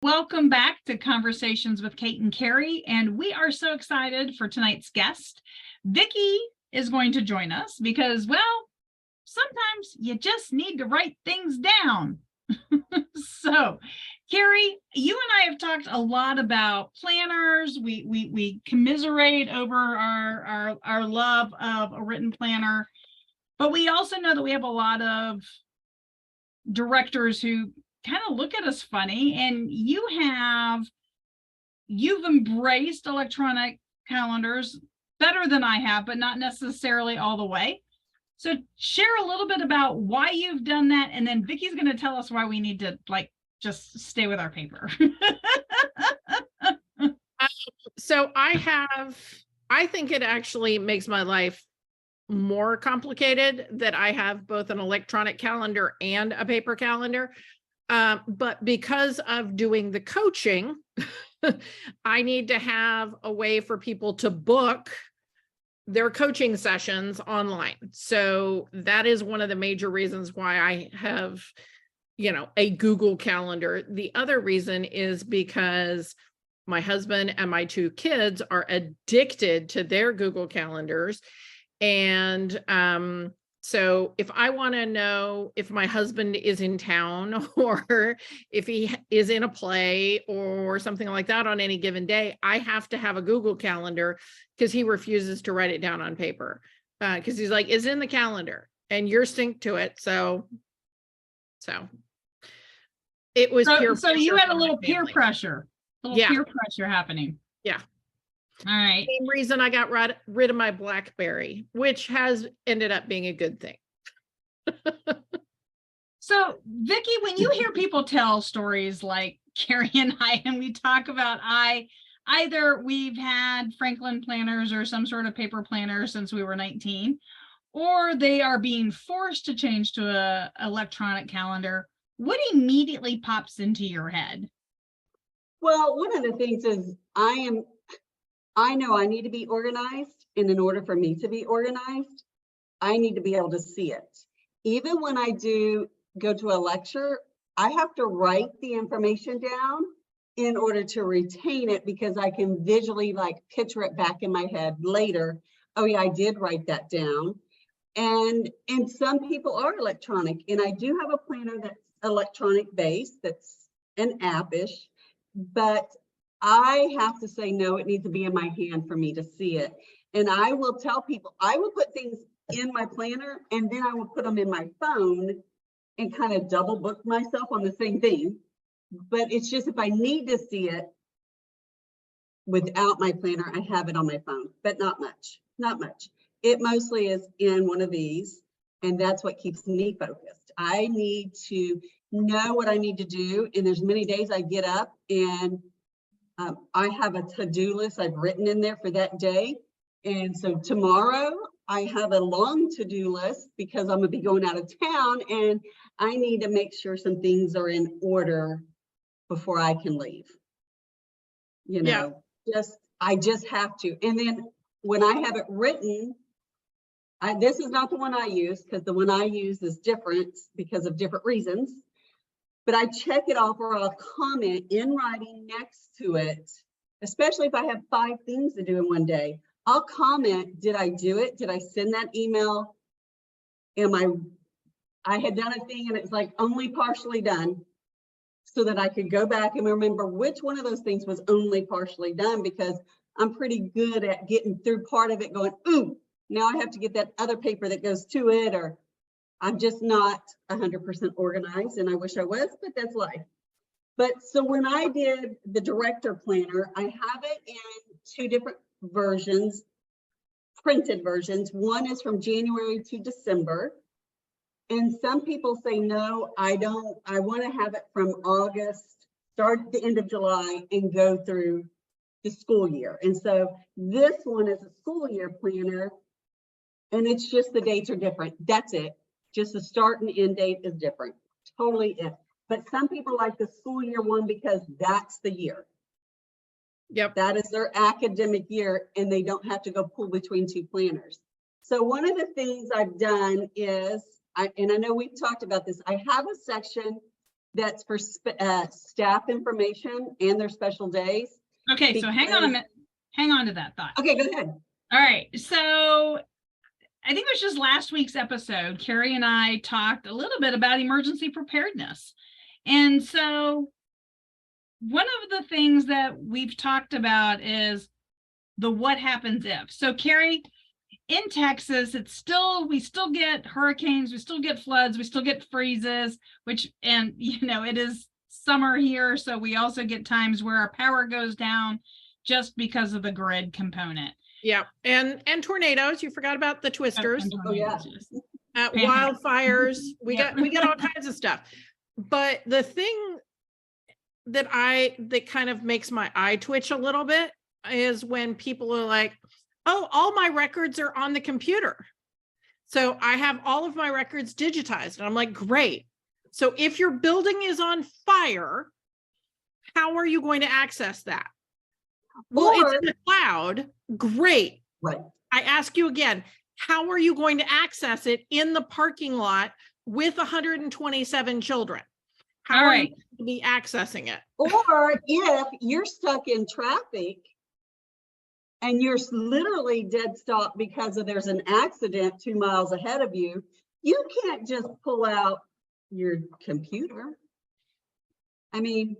Welcome back to Conversations with Kate and Carrie, and we are so excited for tonight's guest. Vickie is going to join us because, well, sometimes you just need to write things down. So, Carrie, you and I have talked a lot about planners. We commiserate over our love of a written planner, but we also know that we have a lot of directors who kind of look at us funny, and you've embraced electronic calendars better than I have, but not necessarily all the way. So share a little bit about why you've done that, and then Vickie's going to tell us why we need to just stay with our paper. So I think it actually makes my life more complicated that I have both an electronic calendar and a paper calendar. But because of doing the coaching, I need to have a way for people to book their coaching sessions online. So that is one of the major reasons why I have, a Google Calendar. The other reason is because my husband and my two kids are addicted to their Google Calendars. And so if I want to know if my husband is in town or if he is in a play or something like that on any given day, I have to have a Google Calendar because he refuses to write it down on paper. Because he's like, it's in the calendar and you're synced to it. So it was peer so you had a little peer pressure, peer pressure happening. Yeah. All right. Same reason I got rid of my BlackBerry, which has ended up being a good thing. So, Vickie, when you hear people tell stories like Carrie and I, and we talk about either we've had Franklin planners or some sort of paper planner since we were 19, or they are being forced to change to a electronic calendar, what immediately pops into your head? Well, one of the things is I know I need to be organized, and in order for me to be organized, I need to be able to see it. Even when I do go to a lecture, I have to write the information down in order to retain it, because I can visually picture it back in my head later. Oh yeah, I did write that down. And some people are electronic, and I do have a planner that's electronic based, that's an app-ish, but I have to say, no, it needs to be in my hand for me to see it. And I will tell people, I will put things in my planner and then I will put them in my phone and kind of double book myself on the same thing. But it's just, if I need to see it without my planner, I have it on my phone, but not much. It mostly is in one of these, and that's what keeps me focused. I need to know what I need to do. And there's many days I get up and I have a to-do list I've written in there for that day. And so tomorrow I have a long to-do list because I'm gonna be going out of town and I need to make sure some things are in order before I can leave. I just have to. And then when I have it written, this is not the one I use, because the one I use is different because of different reasons. But I check it off, or I'll comment in writing next to it, especially if I have 5 things to do in one day. I'll comment, did I do it? Did I send that email? I had done a thing and it's only partially done, so that I could go back and remember which one of those things was only partially done, because I'm pretty good at getting through part of it going, ooh, now I have to get that other paper that goes to it, or I'm just not 100% organized, and I wish I was, but that's life. But so when I did the director planner, I have it in 2 different versions, printed versions. One is from January to December. And some people say, no, I don't. I want to have it from August, start at the end of July and go through the school year. And so this one is a school year planner, and it's just the dates are different. That's it. Just the start and end date is different. Totally it. But some people like the school year one because that's the year. Yep. That is their academic year, and they don't have to go pull between 2 planners. So one of the things I've done is, and I know we've talked about this, I have a section that's for staff information and their special days. Okay, so hang on a minute. Hang on to that thought. Okay, go ahead. All right, so I think it was just last week's episode, Carrie and I talked a little bit about emergency preparedness. And so one of the things that we've talked about is the what happens if. So Carrie, in Texas, we still get hurricanes, we still get floods, we still get freezes, and it is summer here. So we also get times where our power goes down just because of the grid component. Yeah. And tornadoes. You forgot about the twisters. Oh, yeah. Wildfires. We get all kinds of stuff. But the thing that kind of makes my eye twitch a little bit is when people are like, oh, all my records are on the computer. So I have all of my records digitized. And I'm like, great. So if your building is on fire, how are you going to access that? Well, it's in the cloud. Great. Right. I ask you again, how are you going to access it in the parking lot with 127 children? How are you going to be accessing it? Or if you're stuck in traffic and you're literally dead stop because there's an accident 2 miles ahead of you, you can't just pull out your computer. I mean,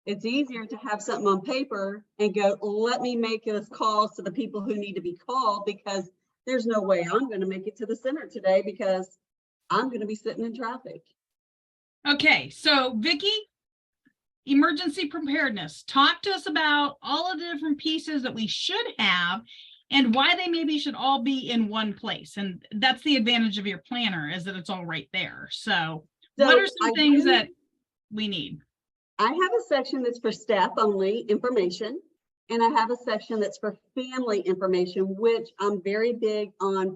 it's easier to have something on paper and go, let me make this calls to the people who need to be called, because there's no way I'm going to make it to the center today because I'm going to be sitting in traffic. Okay, so Vickie, emergency preparedness. Talk to us about all of the different pieces that we should have and why they maybe should all be in one place. And that's the advantage of your planner, is that it's all right there. So what are some things that we need? I have a section that's for staff only information, and I have a section that's for family information, which I'm very big on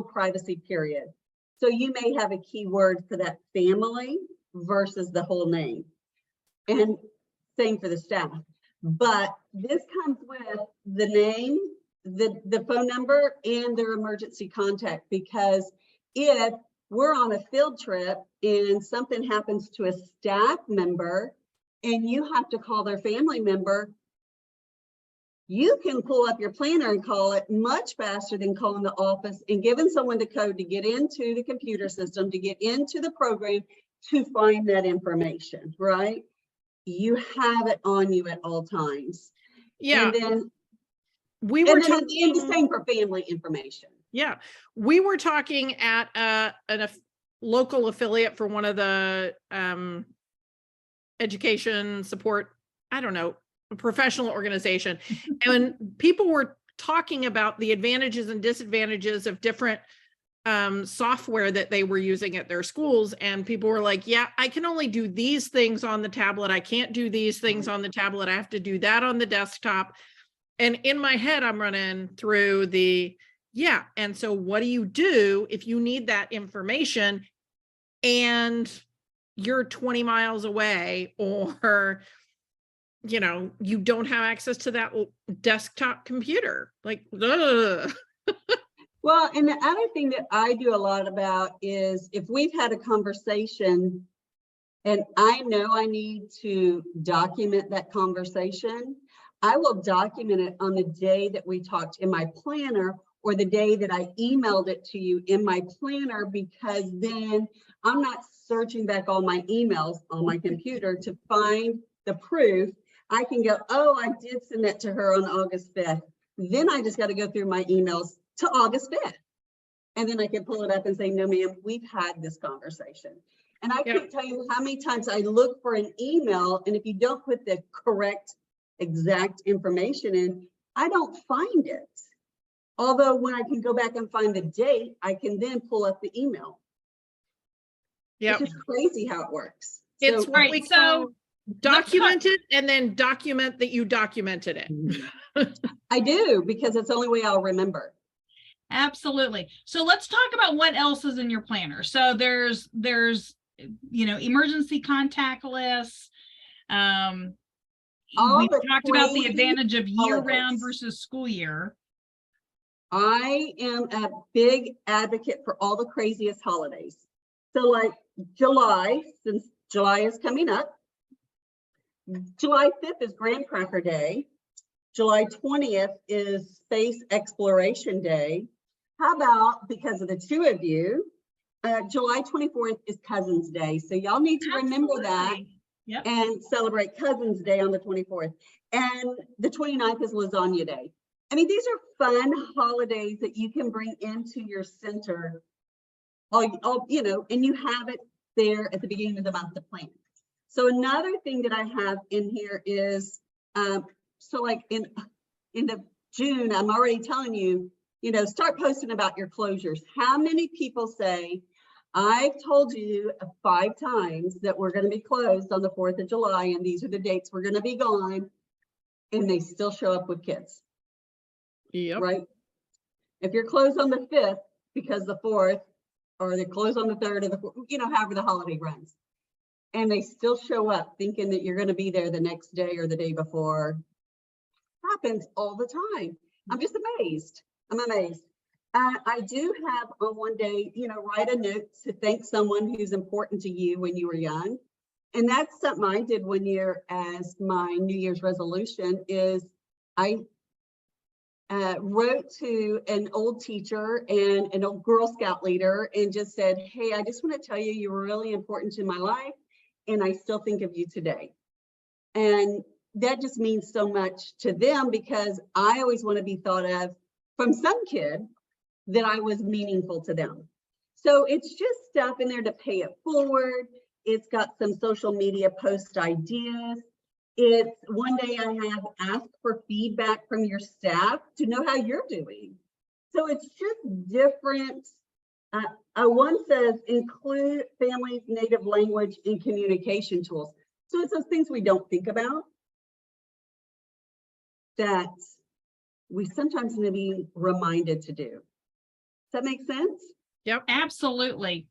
privacy, period. So you may have a keyword for that family versus the whole name, and same for the staff. But this comes with the name, the phone number, and their emergency contact, because if we're on a field trip and something happens to a staff member and you have to call their family member, you can pull up your planner and call it much faster than calling the office and giving someone the code to get into the computer system, to get into the program, to find that information, right? You have it on you at all times. Yeah. And then the same for family information. Yeah, we were talking at a local affiliate for one of the education support, I don't know, a professional organization. And people were talking about the advantages and disadvantages of different software that they were using at their schools. And people were like, yeah, I can only do these things on the tablet. I can't do these things on the tablet. I have to do that on the desktop. And in my head, I'm running through and so what do you do if you need that information and you're 20 miles away, or, you don't have access to that desktop computer? Like, ugh. Well, and the other thing that I do a lot about is if we've had a conversation and I know I need to document that conversation, I will document it on the day that we talked in my planner, or the day that I emailed it to you in my planner, because then I'm not searching back all my emails on my computer to find the proof. I can go, oh, I did send that to her on August 5th. Then I just got to go through my emails to August 5th. And then I can pull it up and say, no, ma'am, we've had this conversation. And I can't tell you how many times I look for an email, and if you don't put the correct exact information in, I don't find it. Although when I can go back and find the date, I can then pull up the email. Yeah, it's just crazy how it works. It's what we call document it, and then document that you documented it. I do, because it's the only way I'll remember. Absolutely. So let's talk about what else is in your planner. So there's emergency contact lists. We talked about the advantage of year-round versus school year. I am a big advocate for all the craziest holidays. So like July, since July is coming up. July 5th is Graham Cracker Day. July 20th is Space Exploration Day. How about, because of the two of you, July 24th is Cousins Day. So y'all need to remember that. Yep. And celebrate Cousins Day on the 24th. And the 29th is Lasagna Day. I mean, these are fun holidays that you can bring into your center, you know, and you have it there at the beginning of the month to plan. So another thing that I have in here is, so like in the June, I'm already telling you, you know, start posting about your closures. How many people say, I've told you 5 times that we're going to be closed on the 4th of July, and these are the dates we're going to be gone, and they still show up with kids. Yep. Right? If you're closed on the 5th because the 4th, or they close on the 3rd, or the 4th, you know, however the holiday runs, and they still show up thinking that you're going to be there the next day or the day before, happens all the time. I'm just amazed. I'm amazed. I do have on one day, you know, write a note to thank someone who's important to you when you were young. And that's something I did one year as my New Year's resolution is I wrote to an old teacher and an old Girl Scout leader and just said, hey, I just want to tell you, you were really important to my life. And I still think of you today. And that just means so much to them because I always want to be thought of from some kid that I was meaningful to them. So it's just stuff in there to pay it forward. It's got some social media post ideas. It's one day I have asked for feedback from your staff to know how you're doing. So it's just different. One says include families' native language in communication tools. So it's those things we don't think about that we sometimes need to be reminded to do. Does that make sense? Yep. Absolutely.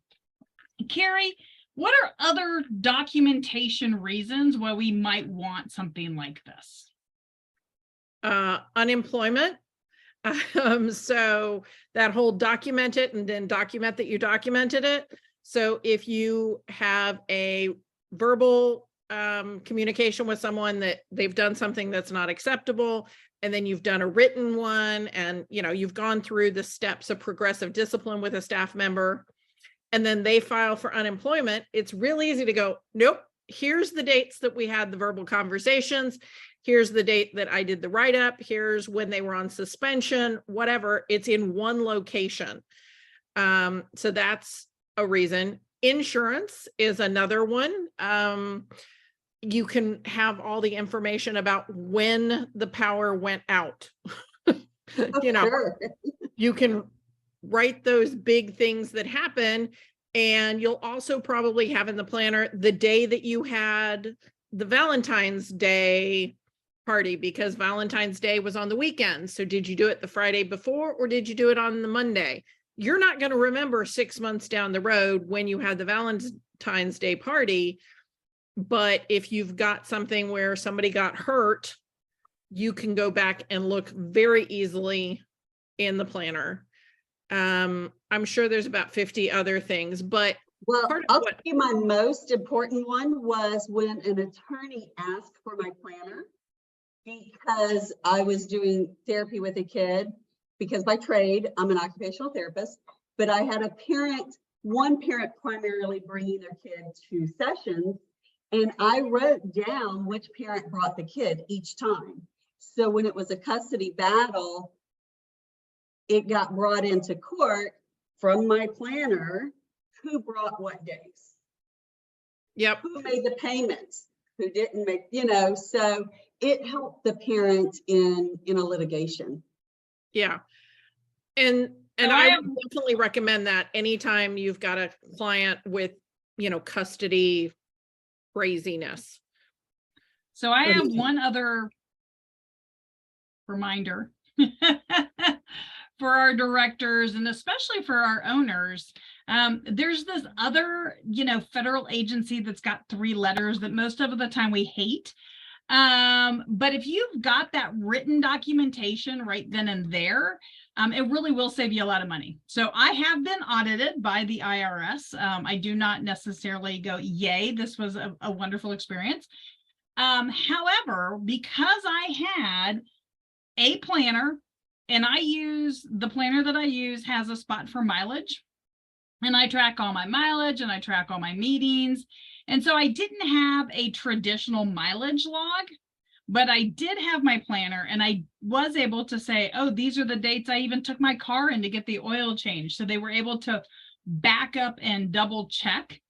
Carrie, what are other documentation reasons why we might want something like this? Unemployment. So that whole document it and then document that you documented it. So if you have a verbal communication with someone that they've done something that's not acceptable, and then you've done a written one, and you know you've gone through the steps of progressive discipline with a staff member, and then they file for unemployment, it's real easy to go, nope, here's the dates that we had the verbal conversations, here's the date that I did the write-up, here's when they were on suspension, whatever, it's in one location. So that's a reason. Insurance is another one. You can have all the information about when the power went out. You know, Sure. you can write those big things that happen, and you'll also probably have in the planner the day that you had the Valentine's Day party, because Valentine's Day was on the weekend. So did you do it the Friday before, or did you do it on the Monday? You're not going to remember 6 months down the road when you had the Valentine's Day party. But if you've got something where somebody got hurt, you can go back and look very easily in the planner. I'm sure there's about 50 other things, but Well, part of I'll what- tell you my most important one was when an attorney asked for my planner because I was doing therapy with a kid, because by trade, I'm an occupational therapist, but I had one parent primarily bringing their kid to sessions, and I wrote down which parent brought the kid each time. So when it was a custody battle, it got brought into court from my planner, who brought what days, Yep. who made the payments, who didn't make, you know, so it helped the parent in a litigation. Yeah. And So I would definitely recommend that anytime you've got a client with, you know, custody craziness. So I have one other reminder for our directors and especially for our owners. There's this other, you know, federal agency that's got 3 letters that most of the time we hate. But if you've got that written documentation right then and there, it really will save you a lot of money. So I have been audited by the IRS. I do not necessarily go, yay, this was a wonderful experience. However, because I had a planner, and the planner that I use has a spot for mileage, and I track all my mileage and I track all my meetings. And so I didn't have a traditional mileage log, but I did have my planner, and I was able to say, oh, these are the dates I even took my car in to get the oil change. So they were able to back up and double check,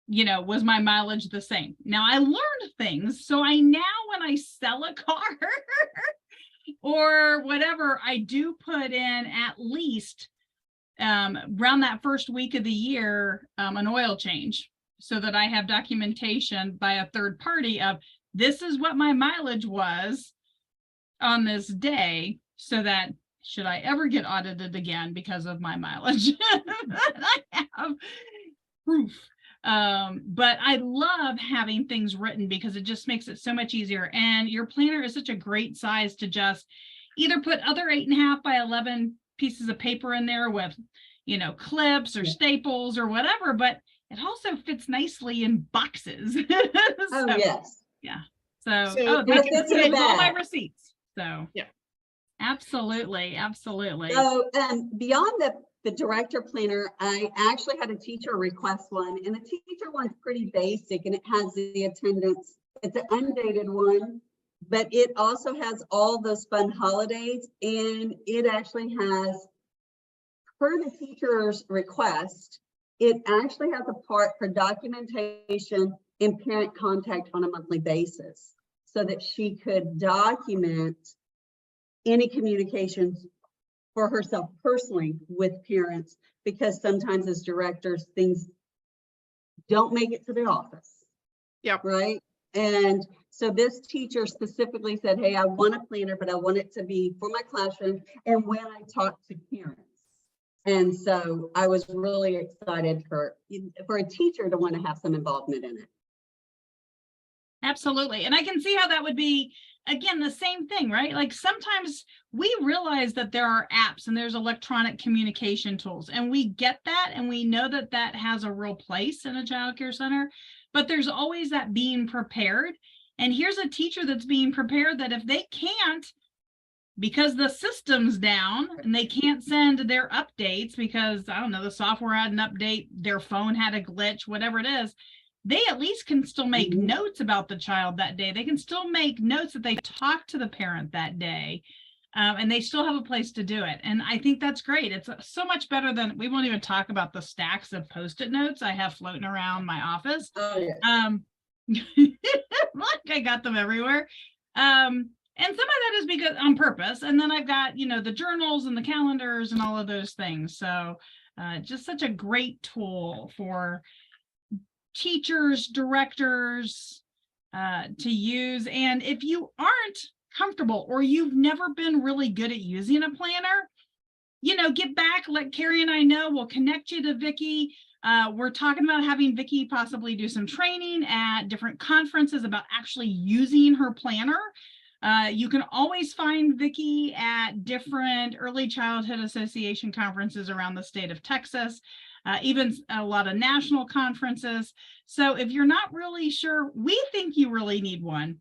was my mileage the same? Now I learned things. So I now, when I sell a car or whatever, I do put in at least around that first week of the year, an oil change, so that I have documentation by a third party of this is what my mileage was on this day, so that should I ever get audited again because of my mileage, I have proof. But I love having things written because it just makes it so much easier. And your planner is such a great size to just either put other 8.5 by 11 pieces of paper in there with, clips or staples or whatever, but it also fits nicely in boxes. Oh, yes. Yeah. So it fits in a all my bag. receipts. So Yeah. Absolutely. So beyond the director planner, I actually had a teacher request one, and the teacher one's pretty basic, and it has the attendance. It's an undated one, but it also has all those fun holidays, and it actually has, per the teacher's request, it actually has a part for documentation and parent contact on a monthly basis, so that she could document any communications for herself personally with parents, because sometimes as directors, things don't make it to the office. Yep. Right. And so this teacher specifically said, hey, I want a planner, but I want it to be for my classroom and when I talk to parents. And so I was really excited for a teacher to want to have some involvement in it. Absolutely. And I can see how that would be, again, the same thing, right? Like sometimes we realize that there are apps and there's electronic communication tools, and we get that, and we know that that has a real place in a child care center, but there's always that being prepared. And here's a teacher that's being prepared that if they can't, because the system's down and they can't send their updates because, I don't know, the software had an update, their phone had a glitch, whatever it is, they at least can still make notes about the child that day. They can still make notes that they talked to the parent that day, and they still have a place to do it. And I think that's great. It's so much better than, we won't even talk about the stacks of Post-it notes I have floating around my office. Oh, yes. Like I got them everywhere. And some of that is because on purpose. And then I've got, the journals and the calendars and all of those things. So just such a great tool for teachers, directors to use. And if you aren't comfortable or you've never been really good at using a planner, get back, let Carrie and I know. We'll connect you to Vickie. We're talking about having Vickie possibly do some training at different conferences about actually using her planner. You can always find Vickie at different early childhood association conferences around the state of Texas, even a lot of national conferences. So if you're not really sure, we think you really need one.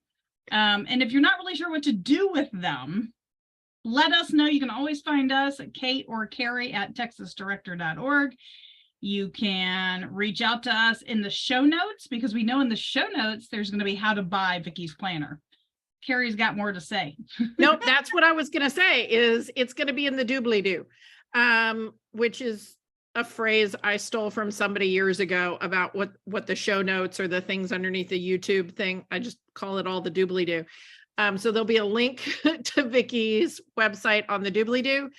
And if you're not really sure what to do with them, let us know. You can always find us at Kate or Carrie at texasdirector.org. You can reach out to us in the show notes, because we know in the show notes there's going to be how to buy Vickie's planner. Carrie's got more to say. Nope, that's what I was going to say, is it's going to be in the doobly-doo, which is a phrase I stole from somebody years ago about what the show notes or the things underneath the YouTube thing. I just call it all the doobly-doo. So there'll be a link to Vickie's website on the doobly-doo.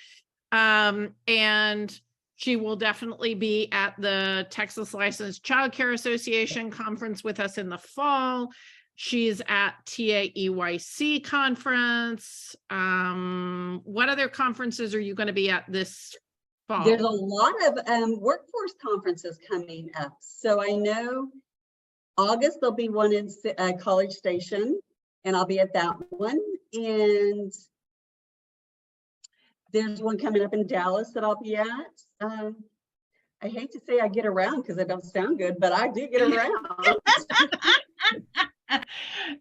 And she will definitely be at the Texas Licensed Child Care Association conference with us in the fall. She's at TAEYC conference. What other conferences are you going to be at this fall? There's a lot of workforce conferences coming up. So I know August there'll be one in College Station. and I'll be at that one. And there's one coming up in Dallas that I'll be at. I hate to say I get around because it don't sound good, but I do get around.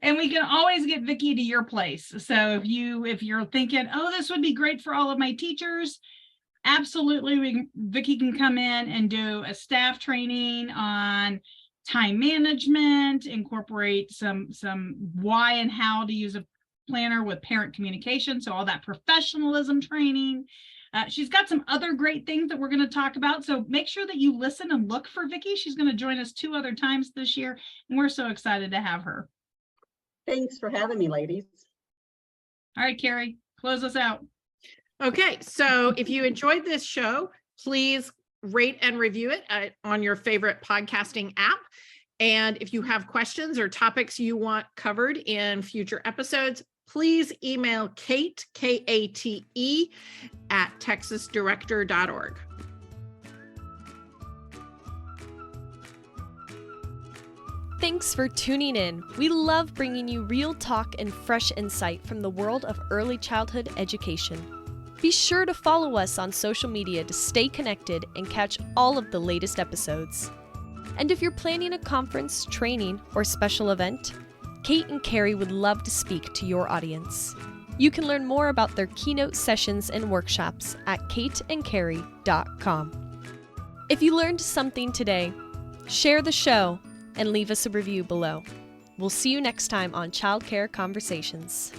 And we can always get Vickie to your place. So if you're thinking, oh, this would be great for all of my teachers, absolutely, Vickie can come in and do a staff training on time management, incorporate some why and how to use a planner with parent communication. So all that professionalism training. She's got some other great things that we're going to talk about. So make sure that you listen and look for Vickie. She's going to join us 2 other times this year, and we're so excited to have her. Thanks for having me, ladies. All right, Carrie, close us out. Okay, so if you enjoyed this show, please rate and review it on your favorite podcasting app. And if you have questions or topics you want covered in future episodes, please email Kate, Kate, at texasdirector.org. Thanks for tuning in. We love bringing you real talk and fresh insight from the world of early childhood education. Be sure to follow us on social media to stay connected and catch all of the latest episodes. And if you're planning a conference, training, or special event, Kate and Carrie would love to speak to your audience. You can learn more about their keynote sessions and workshops at kateandcarrie.com. If you learned something today, share the show and leave us a review below. We'll see you next time on Childcare Conversations.